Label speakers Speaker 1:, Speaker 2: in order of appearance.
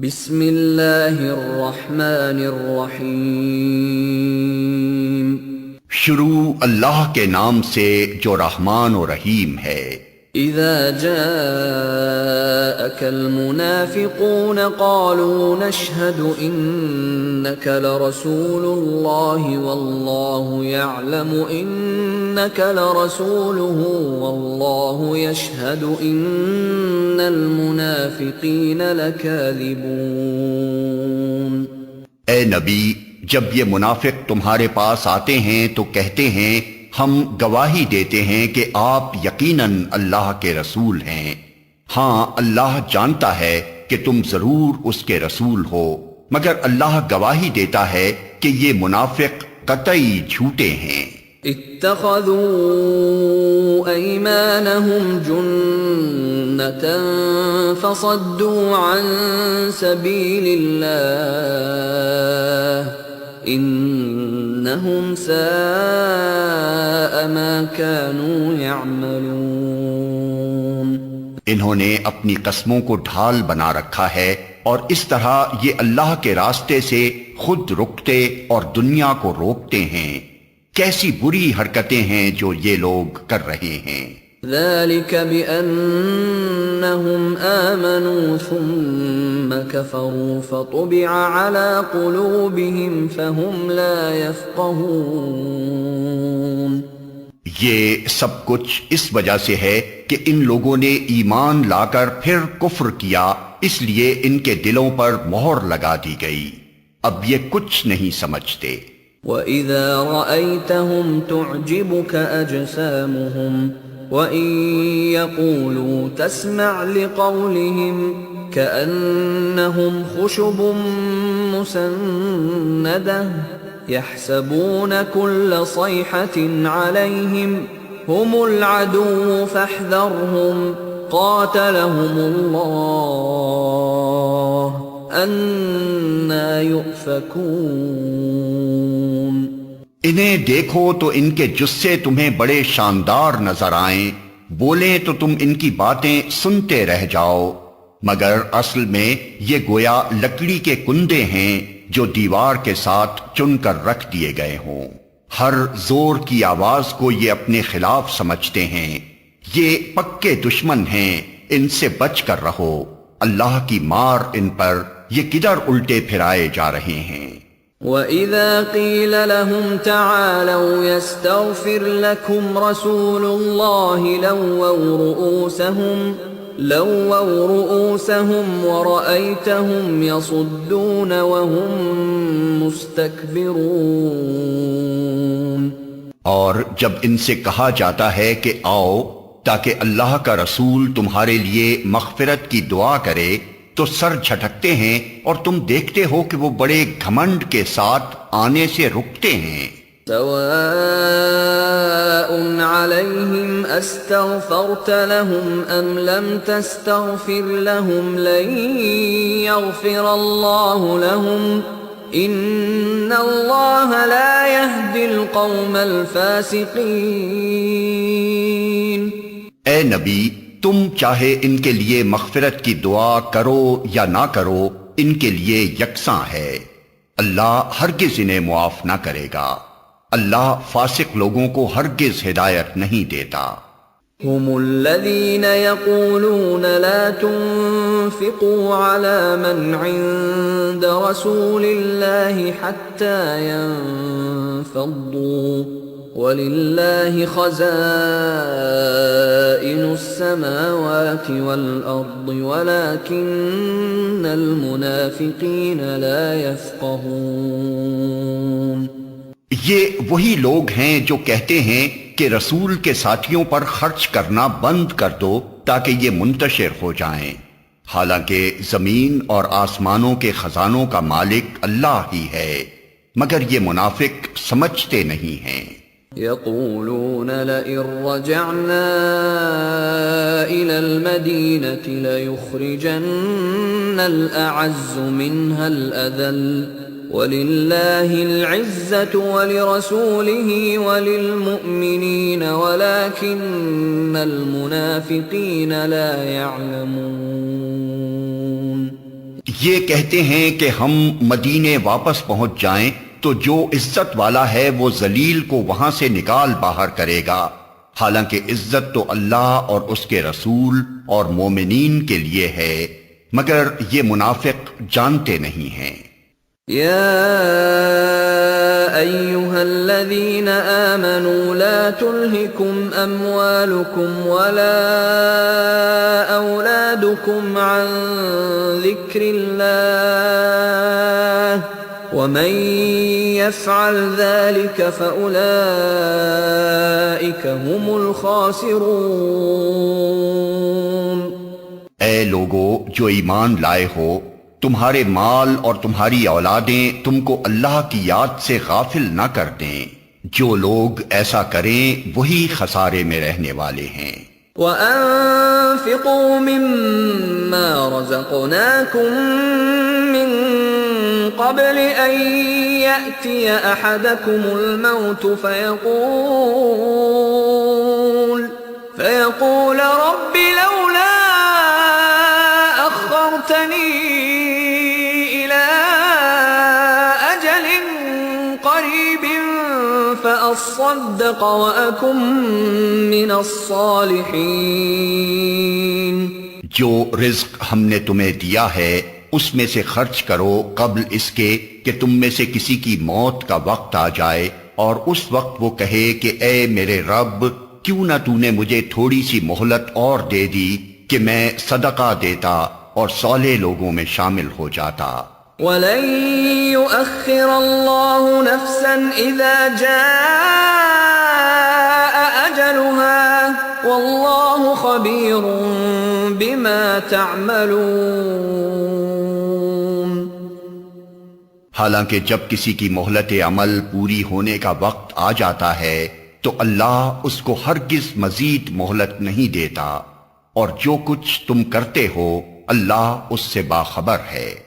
Speaker 1: بسم اللہ الرحمن الرحیم۔
Speaker 2: شروع اللہ کے نام سے جو رحمان و رحیم ہے۔
Speaker 1: اذا جاءك المنافقون قالوا نشهد انك لرسول الله والله يعلم انك لرسوله والله يشهد ان المنافقين لكاذبون۔
Speaker 2: اے نبی، جب یہ منافق تمہارے پاس آتے ہیں تو کہتے ہیں ہم گواہی دیتے ہیں کہ آپ یقیناً اللہ کے رسول ہیں۔ ہاں، اللہ جانتا ہے کہ تم ضرور اس کے رسول ہو، مگر اللہ گواہی دیتا ہے کہ یہ منافق قطعی جھوٹے ہیں۔
Speaker 1: اتخذوا ایمانہم جنة فصدوا عن سبیل اللہ انہم ساء ما كانوا يعملون۔
Speaker 2: انہوں نے اپنی قسموں کو ڈھال بنا رکھا ہے اور اس طرح یہ اللہ کے راستے سے خود رکتے اور دنیا کو روکتے ہیں۔ کیسی بری حرکتیں ہیں جو یہ لوگ کر رہے ہیں۔
Speaker 1: ذلك بأنهم آمنوا ثم كفروا فطبع على قلوبهم فهم لا يفقهون۔
Speaker 2: یہ سب کچھ اس وجہ سے ہے کہ ان لوگوں نے ایمان لا کر پھر کفر کیا، اس لیے ان کے دلوں پر مہر لگا دی گئی، اب یہ کچھ نہیں سمجھتے۔
Speaker 1: وَإِذَا رَأَيْتَهُمْ تُعْجِبُكَ أَجْسَامُهُمْ وَإِن يَقُولُوا تَسْمَعْ لِقَوْلِهِمْ كَأَنَّهُمْ خُشُبٌ مُّسَنَّدَةٌ يَحْسَبُونَ كُلَّ صَيْحَةٍ عَلَيْهِمْ هُمُ الْعَدُوُّ فَاحْذَرْهُمْ قَاتَلَهُمُ اللَّهُ أَنَّىٰ يُؤْفَكُونَ۔
Speaker 2: انہیں دیکھو تو ان کے جثے تمہیں بڑے شاندار نظر آئیں، بولیں تو تم ان کی باتیں سنتے رہ جاؤ، مگر اصل میں یہ گویا لکڑی کے کندے ہیں جو دیوار کے ساتھ چن کر رکھ دیے گئے ہوں۔ ہر زور کی آواز کو یہ اپنے خلاف سمجھتے ہیں۔ یہ پکے دشمن ہیں، ان سے بچ کر رہو۔ اللہ کی مار ان پر، یہ کدھر الٹے پھرائے جا رہے ہیں۔
Speaker 1: وَإِذَا قِيلَ لَهُمْ تَعَالَوْا يَسْتَغْفِرْ لَكُمْ رَسُولُ اللَّهِ لَوَّوْا رُؤُوسَهُمْ وَرَأَيْتَهُمْ يَصُدُّونَ وَهُمْ مُسْتَكْبِرُونَ۔
Speaker 2: اور جب ان سے کہا جاتا ہے کہ آؤ تاکہ اللہ کا رسول تمہارے لیے مغفرت کی دعا کرے تو سر جھٹکتے ہیں اور تم دیکھتے ہو کہ وہ بڑے گھمنڈ کے ساتھ آنے سے رکتے ہیں۔
Speaker 1: سواء علیہم استغفرت لهم ام لم تستغفر لهم لن یغفر اللہ لهم ان اللہ لا يهدی القوم الفاسقین۔
Speaker 2: اے نبی، تم چاہے ان کے لیے مغفرت کی دعا کرو یا نہ کرو، ان کے لیے یکساں ہے، اللہ ہرگز انہیں معاف نہ کرے گا۔ اللہ فاسق لوگوں کو ہرگز ہدایت نہیں دیتا۔
Speaker 1: هم الذين يقولون لا تنفقوا على من عند رسول الله حتى ينفضوا وَلِلَّهِ خَزَائِنُ السَّمَاوَاتِ وَالْأَرْضِ وَلَكِنَّ الْمُنَافِقِينَ لَا يَفْقَهُونَ۔
Speaker 2: یہ وہی لوگ ہیں جو کہتے ہیں کہ رسول کے ساتھیوں پر خرچ کرنا بند کر دو تاکہ یہ منتشر ہو جائیں، حالانکہ زمین اور آسمانوں کے خزانوں کا مالک اللہ ہی ہے، مگر یہ منافق سمجھتے نہیں ہیں۔
Speaker 1: يقولون لئن رجعنا إلى المدينة ليخرجن الأعز منها الأذل وَلِلَّهِ الْعِزَّةُ وَلِرَسُولِهِ وَلِلْمُؤْمِنِينَ وَلَكِنَّ الْمُنَافِقِينَ لَا يَعْلَمُونَ۔
Speaker 2: یہ کہتے ہیں کہ ہم مدینے واپس پہنچ جائیں تو جو عزت والا ہے وہ ذلیل کو وہاں سے نکال باہر کرے گا، حالانکہ عزت تو اللہ اور اس کے رسول اور مومنین کے لیے ہے، مگر یہ منافق جانتے نہیں ہیں۔
Speaker 1: يا أيها الذين آمنوا لا تلهكم أموالكم ولا أولادكم عن ذكر الله ومن يفعل ذلك فأولئك هم الخاسرون۔
Speaker 2: اے لوگو جو ایمان لائے ہو، تمہارے مال اور تمہاری اولادیں تم کو اللہ کی یاد سے غافل نہ کر دیں، جو لوگ ایسا کریں وہی خسارے میں رہنے والے ہیں۔
Speaker 1: وَأَنفِقُوا مِمَّا رَزَقْنَاكُم مِّن قَبْلِ أَن يَأْتِيَ أَحَدَكُمُ الْمَوْتُ فَيَقُولَ رَبِّ لَوْلَا أَخَّرْتَنِي فَأَصَّدَّقَ وَأَكُن مِّنَ الصَّالِحِينَ۔
Speaker 2: جو رزق ہم نے تمہیں دیا ہے اس میں سے خرچ کرو قبل اس کے کہ تم میں سے کسی کی موت کا وقت آ جائے اور اس وقت وہ کہے کہ اے میرے رب، کیوں نہ تو نے مجھے تھوڑی سی مہلت اور دے دی کہ میں صدقہ دیتا اور صالح لوگوں میں شامل ہو جاتا۔
Speaker 1: وَلَن يُؤَخِّرَ اللَّهُ نَفْسًا إِذَا جَاءَ أَجَلُهَا وَاللَّهُ خَبِيرٌ بِمَا تَعْمَلُونَ۔
Speaker 2: حالانکہ جب کسی کی مہلت عمل پوری ہونے کا وقت آ جاتا ہے تو اللہ اس کو ہرگز مزید مہلت نہیں دیتا، اور جو کچھ تم کرتے ہو اللہ اس سے باخبر ہے۔